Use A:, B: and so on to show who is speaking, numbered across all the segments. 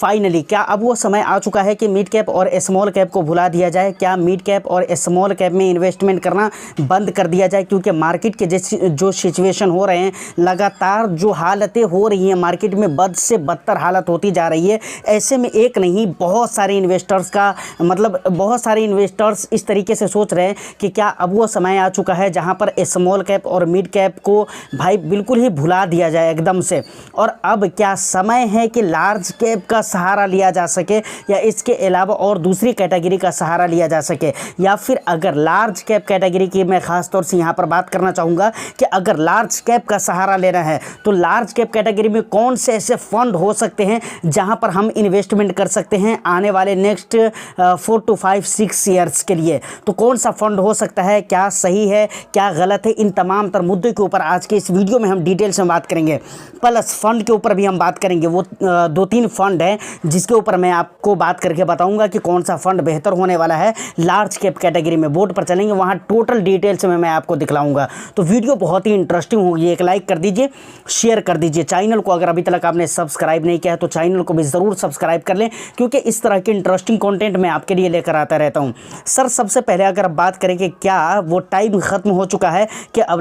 A: Finally क्या अब वो समय आ चुका है कि मिड कैप और स्मॉल कैप को भुला दिया जाए? क्या मिड कैप और स्मॉल कैप में इन्वेस्टमेंट करना बंद कर दिया जाए? क्योंकि मार्केट के जैसे जो सिचुएशन हो रहे हैं, लगातार जो हालतें हो रही हैं मार्केट में, बद से बदतर हालत होती जा रही है। ऐसे में एक नहीं बहुत सारे इन्वेस्टर्स का मतलब बहुत सारे इन्वेस्टर्स इस तरीके से सोच रहे हैं कि क्या अब वो समय आ चुका है जहां पर स्मॉल कैप और मिड कैप को भाई बिल्कुल ही भुला दिया जाए एकदम से। और अब क्या समय है कि लार्ज कैप का सहारा लिया जा सके या इसके अलावा और दूसरी कैटेगरी का सहारा लिया जा सके? या फिर अगर लार्ज कैप कैटेगरी की मैं ख़ास तौर से यहाँ पर बात करना चाहूँगा कि अगर लार्ज कैप का सहारा लेना है तो लार्ज कैप कैटेगरी में कौन से ऐसे फंड हो सकते हैं जहाँ पर हम इन्वेस्टमेंट कर सकते हैं आने वाले नेक्स्ट 4 to 5-6 ईयर्स के लिए? तो कौन सा फंड हो सकता है, क्या सही है क्या गलत है, इन तमाम तर मुद्दों के ऊपर आज के इस वीडियो में हम डिटेल से बात करेंगे। प्लस फंड के ऊपर भी हम बात करेंगे। वो 2-3 फंड हैं जिसके ऊपर मैं आपको बात करके बताऊंगा कि कौन सा फंड बेहतर होने वाला है लार्ज कैप कैटेगरी में। बोर्ड पर चलेंगे, वहाँ टोटल डिटेल्स में मैं आपको दिखलाऊंगा। तो वीडियो बहुत ही इंटरेस्टिंग होगी। एक लाइक कर दीजिए, शेयर कर दीजिए। चैनल को अगर अभी तक आपने सब्सक्राइब नहीं किया है तो चैनल को भी ज़रूर सब्सक्राइब कर लें, क्योंकि इस तरह के इंटरेस्टिंग कंटेंट मैं आपके लिए लेकर आता रहता हूं। सर सबसे पहले अगर बात करें कि क्या वो टाइम ख़त्म हो चुका है कि अब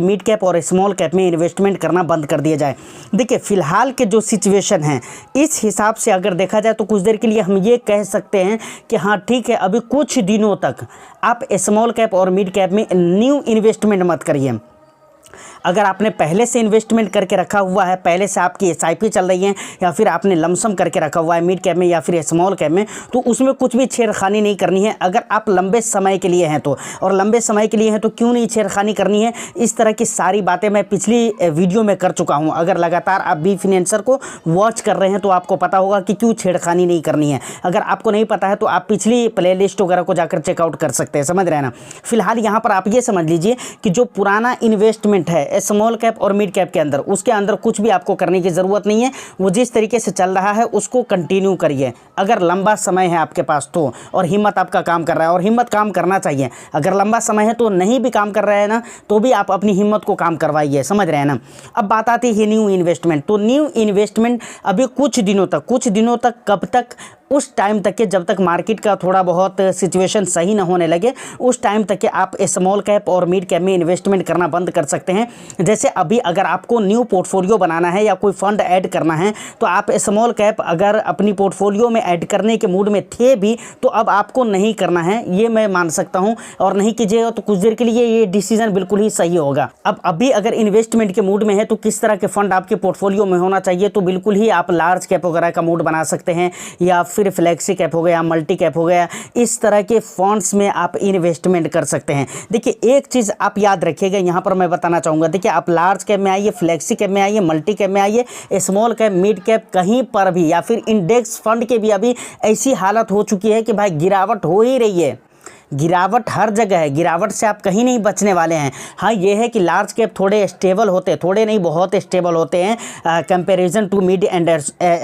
A: मिड कैप और स्मॉल कैप में इन्वेस्टमेंट करना बंद कर दिया जाए? देखिए फ़िलहाल के जो सिचुएशन है इस हिसाब से अगर देखा जाए तो कुछ देर के लिए हम ये कह सकते हैं कि हाँ ठीक है, अभी कुछ दिनों तक आप स्मॉल कैप और मिड कैप में न्यू इन्वेस्टमेंट मत करिए। अगर आपने पहले से इन्वेस्टमेंट करके रखा हुआ है, पहले से आपकी एसआईपी चल रही है या फिर आपने लमसम करके रखा हुआ है मिड कैप में या फिर स्मॉल कैप में, तो उसमें कुछ भी छेड़खानी नहीं करनी है। अगर आप लंबे समय के लिए हैं तो, और लंबे समय के लिए हैं तो क्यों नहीं छेड़खानी करनी है? इस तरह की सारी बातें मैं पिछली वीडियो में कर चुका हूँ। अगर लगातार आप बी फाइनेंसर को वॉच कर रहे हैं तो आपको पता होगा कि क्यों छेड़खानी नहीं करनी है। अगर आपको नहीं पता है तो आप पिछली प्ले लिस्ट वगैरह को जाकर चेकआउट कर सकते हैं, समझ रहे हैं ना। फिलहाल यहाँ पर आप ये समझ लीजिए कि जो पुराना इन्वेस्टमेंट है स्मॉल कैप और मिड कैप के अंदर, उसके अंदर कुछ भी आपको करने की ज़रूरत नहीं है। वो जिस तरीके से चल रहा है उसको कंटिन्यू करिए। अगर लंबा समय है आपके पास तो, और हिम्मत आपका काम कर रहा है, और हिम्मत काम करना चाहिए। अगर लंबा समय है तो नहीं भी काम कर रहा है ना तो भी आप अपनी हिम्मत को काम करवाइए, समझ रहे हैं ना। अब बात आती है न्यू इन्वेस्टमेंट। तो न्यू इन्वेस्टमेंट अभी कुछ दिनों तक कब तक? उस टाइम तक के जब तक मार्केट का थोड़ा बहुत सिचुएशन सही ना होने लगे, उस टाइम तक के आप स्मॉल कैप और मिड कैप में इन्वेस्टमेंट करना बंद कर सकते हैं। जैसे अभी अगर आपको न्यू पोर्टफोलियो बनाना है या कोई फंड ऐड करना है तो आप स्मॉल कैप अगर अपनी पोर्टफोलियो में ऐड करने के मूड में थे भी तो अब आपको नहीं करना है, ये मैं मान सकता हूँ। और नहीं कीजिएगा तो कुछ देर के लिए ये डिसीजन बिल्कुल ही सही होगा। अब अभी अगर इन्वेस्टमेंट के मूड में है तो किस तरह के फंड आपके पोर्टफोलियो में होना चाहिए? तो बिल्कुल ही आप लार्ज कैप वगैरह का मूड बना सकते हैं, या फिर फ्लेक्सी कैप हो गया, मल्टी कैप हो गया, इस तरह के फंड्स में आप इन्वेस्टमेंट कर सकते हैं। देखिए एक चीज़ आप याद रखिएगा, यहाँ पर मैं बताना चाहूँगा। देखिए आप लार्ज कैप में आइए, फ्लेक्सी कैप में आइए, मल्टी कैप में आइए, स्मॉल कैप, मिड कैप, कहीं पर भी, या फिर इंडेक्स फंड के भी अभी ऐसी हालत हो चुकी है कि भाई गिरावट हो ही रही है। गिरावट हर जगह है, गिरावट से आप कहीं नहीं बचने वाले हैं। हाँ ये है कि लार्ज कैप थोड़े स्टेबल होते हैं, थोड़े नहीं बहुत स्टेबल होते हैं comparison to mid and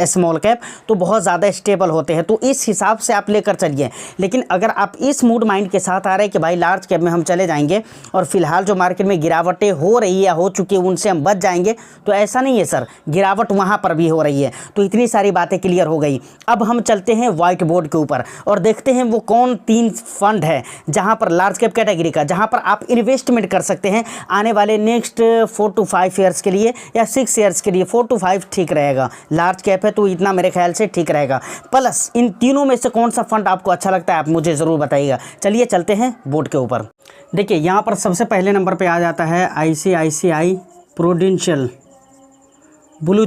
A: small cap, तो बहुत ज़्यादा स्टेबल होते हैं। तो इस हिसाब से आप लेकर चलिए। लेकिन अगर आप इस मूड माइंड के साथ आ रहे हैं कि भाई लार्ज कैप में हम चले जाएंगे और फिलहाल जो मार्केट में गिरावटें हो रही है, हो चुकी है, उनसे हम बच जाएंगे, तो ऐसा नहीं है सर, गिरावट वहाँ पर भी हो रही है। तो इतनी सारी बातें क्लियर हो गई। अब हम चलते हैं व्हाइट बोर्ड के ऊपर और देखते हैं वो कौन 3 फंड है जहां पर लार्ज कैप कैटेगरी का, जहां पर आप इन्वेस्टमेंट कर सकते हैं आने वाले नेक्स्ट 4 to 5 ईयर्स के लिए या 6 ईयर्स के लिए। 4 to 5 ठीक रहेगा, लार्ज कैप है तो इतना मेरे ख्याल से ठीक रहेगा। प्लस इन तीनों में से कौन सा फंड आपको अच्छा लगता है आप मुझे ज़रूर बताइएगा। चलिए चलते हैं बोर्ड के ऊपर। देखिए यहाँ पर सबसे पहले नंबर पर आ जाता है ICICI prudential blue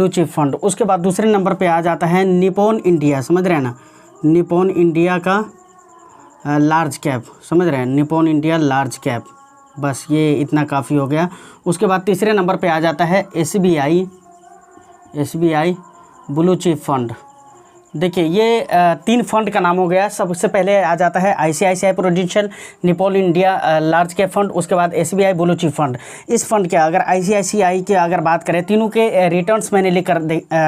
A: chip fund. उसके बाद दूसरे नंबर पर आ जाता है निपॉन इंडिया, समझ रहे हैं ना, निपॉन इंडिया का लार्ज कैप, समझ रहे हैं, निपॉन इंडिया लार्ज कैप। बस ये इतना काफ़ी हो गया। उसके बाद तीसरे नंबर पे आ जाता है SBI ब्लू चिप फंड। देखिए ये 3 फंड का नाम हो गया। सबसे पहले आ जाता है ICICI prudential Nippon India large cap fund, उसके बाद एसबीआई ब्लू चिप फंड। इस फंड के अगर आईसीआईसीआई के अगर बात करें, तीनों के रिटर्न्स मैंने लिख कर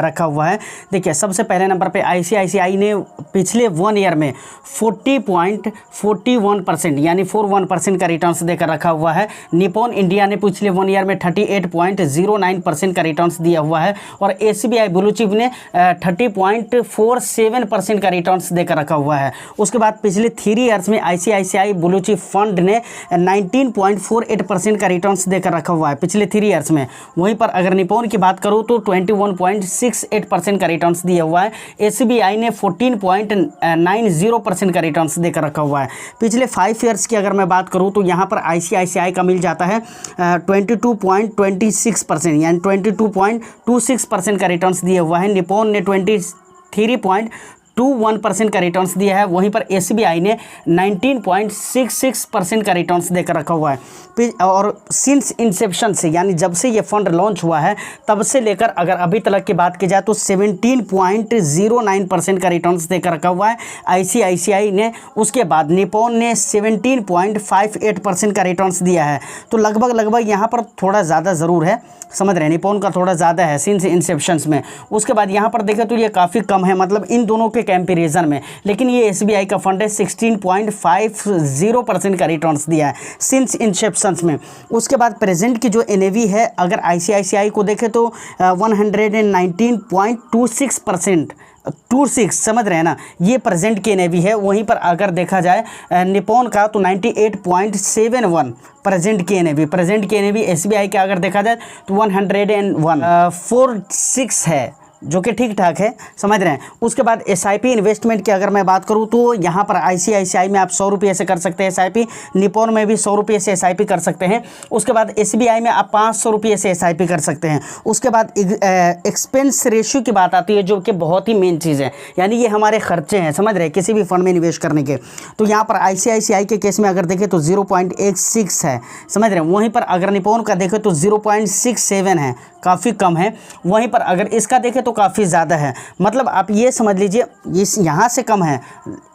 A: रखा हुआ है। देखिए सबसे पहले नंबर पे आईसीआईसीआई ने पिछले 1 ईयर में 40.41% यानी 41% का रिटर्न्स देकर रखा हुआ है। निपॉन इंडिया ने पिछले 1 ईयर में 38.09% का रिटर्न्स दिया हुआ है और एसबीआई ब्लू चिप ने 30.47% का रिटर्न्स देकर रखा हुआ है। उसके बाद पिछले 3 ईयर्स में आईसीआईसीआई ब्लू चिप फंड ने 19.48% का रिटर्न्स देकर रखा हुआ है पिछले 3 ईयर्स में। वहीं पर अगर निपॉन की बात करूं तो 21.68% का रिटर्न्स दिया हुआ है। एसबीआई ने 14.90% का रिटर्न्स देकर रखा हुआ है। पिछले 5 ईयर्स की अगर मैं बात करूं तो यहां पर आईसीआईसीआई का मिल जाता है 22.26% यानी 22.26% का रिटर्न्स दिया हुआ है। निपॉन ने 23.21% का रिटर्न्स दिया है। वहीं पर एसबीआई ने 19.66% का रिटर्न्स देकर रखा हुआ है। और सिंस इंसेप्शन से यानी जब से ये फंड लॉन्च हुआ है तब से लेकर अगर अभी तक की बात की जाए तो 17.09% का रिटर्न्स देकर रखा हुआ है आईसीआईसीआई ने। उसके बाद निपॉन ने 17.58% का रिटर्न्स दिया है। तो लगभग यहाँ पर थोड़ा ज़्यादा ज़रूर है, समझ रहे हैं, निपॉन का थोड़ा ज़्यादा है सिंस इंसेप्शंस में। उसके बाद यहाँ पर देखें तो ये काफ़ी कम है, मतलब इन दोनों के कंपैरिजन में। लेकिन ये एसबीआई का फंड है 16.50% का रिटर्न्स दिया है सिंस इंसेप्शंस में। उसके बाद प्रेजेंट की जो एनएवी है अगर आईसीआईसीआई को देखें तो 119.26%, 26 समझ रहे हैं ना, ये प्रेजेंट की एनएवी है। वहीं पर अगर देखा जाए निपॉन का तो 98.71 प्रेजेंट की एनएवी एसबीआई का अगर देखा जाए तो 101.46 है, जो कि ठीक ठाक है, समझ रहे हैं। उसके बाद एसआईपी इन्वेस्टमेंट की अगर मैं बात करूं तो यहाँ पर आईसीआईसीआई में आप 100 रुपये से कर सकते हैं एसआईपी, निपॉन में भी 100 रुपये से एसआईपी कर सकते हैं। उसके बाद एसबीआई में आप 500 रुपये से एसआईपी कर सकते हैं। उसके बाद एक्सपेंस रेशियो की बात आती है जो कि बहुत ही मेन चीज़ है, यानी ये हमारे खर्चे हैं, समझ रहे हैं, किसी भी फंड में निवेश करने के। तो यहाँ पर आईसीआईसीआई के केस में अगर देखें तो 0.16 है, समझ रहे हैं। वहीं पर अगर निपॉन का देखें तो 0.67 है, काफ़ी कम है। वहीं पर अगर इसका देखें तो काफ़ी ज़्यादा है, मतलब आप ये समझ लीजिए इस यहाँ से कम है,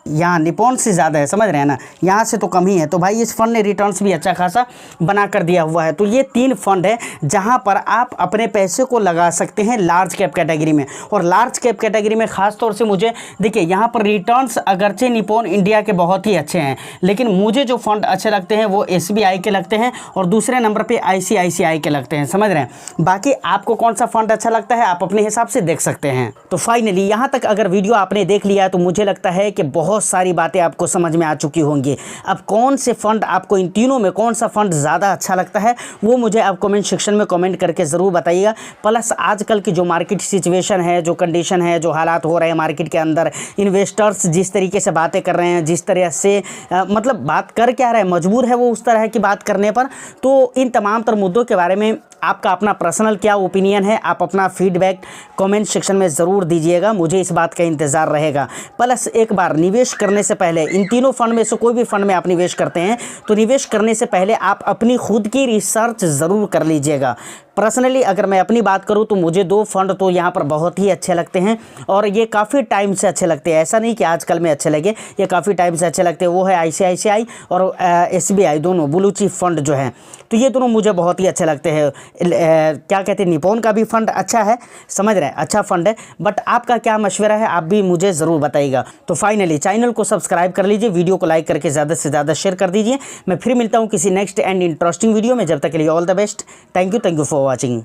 A: यहाँ निपॉन से ज़्यादा है, समझ रहे हैं ना, यहाँ से तो कम ही है। तो भाई इस फंड ने रिटर्न्स भी अच्छा खासा बना कर दिया हुआ है। तो ये 3 फंड है जहाँ पर आप अपने पैसे को लगा सकते हैं लार्ज कैप कैटेगरी में। और लार्ज कैप कैटेगरी में ख़ास तौर से मुझे देखिए यहाँ पर रिटर्न्स अगरचे निपॉन इंडिया के बहुत ही अच्छे हैं, लेकिन मुझे जो फंड अच्छे लगते हैं वो एसबीआई के लगते हैं और दूसरे नंबर पर आईसीआईसीआई के लगते हैं, समझ रहे हैं। बाकी आपको कौन सा फंड अच्छा लगता है आप अपने हिसाब से देख सकते हैं। तो फाइनली यहाँ तक अगर वीडियो आपने देख लिया है तो मुझे लगता है कि बहुत सारी बातें आपको समझ में आ चुकी होंगी। अब कौन से फंड आपको, इन तीनों में कौन सा फंड ज़्यादा अच्छा लगता है वो मुझे आप कमेंट सेक्शन में कमेंट करके ज़रूर बताइएगा। प्लस आजकल की जो मार्केट सिचुएशन है, जो कंडीशन है, जो हालात हो रहे हैं मार्केट के अंदर, इन्वेस्टर्स जिस तरीके से बातें कर रहे हैं, जिस तरह से मतलब बात कर क्या रहे हैं, मजबूर है वो उस तरह की बात करने पर। तो इन तमाम तर मुद्दों के बारे में आपका अपना पर्सनल क्या ओपिनियन है, आप अपना फीडबैक कमेंट सेक्शन में ज़रूर दीजिएगा, मुझे इस बात का इंतज़ार रहेगा। प्लस एक बार निवेश करने से पहले, इन तीनों फंड में से कोई भी फंड में आप निवेश करते हैं तो निवेश करने से पहले आप अपनी खुद की रिसर्च ज़रूर कर लीजिएगा। पर्सनली अगर मैं अपनी बात करूं तो मुझे 2 फंड तो यहाँ पर बहुत ही अच्छे लगते हैं और ये काफ़ी टाइम से अच्छे लगते हैं, ऐसा नहीं कि आजकल में अच्छे लगे, ये काफ़ी टाइम से अच्छे लगते हैं। वो है आईसीआईसीआई और एसबीआई, दोनों ब्लू चिप फंड जो हैं, तो ये दोनों मुझे बहुत ही अच्छे लगते हैं। क्या कहते हैं, निपॉन का भी फंड अच्छा है, समझ रहे हैं, अच्छा फंड है। बट आपका क्या मशवरा है आप भी मुझे ज़रूर बताइएगा। तो फाइनली चैनल को सब्सक्राइब कर लीजिए, वीडियो को लाइक करके ज़्यादा से ज़्यादा शेयर कर दीजिए। मैं फिर मिलता हूँ किसी नेक्स्ट एंड इंटरेस्टिंग वीडियो में, जब तक के लिए all the best. Thank you for watching.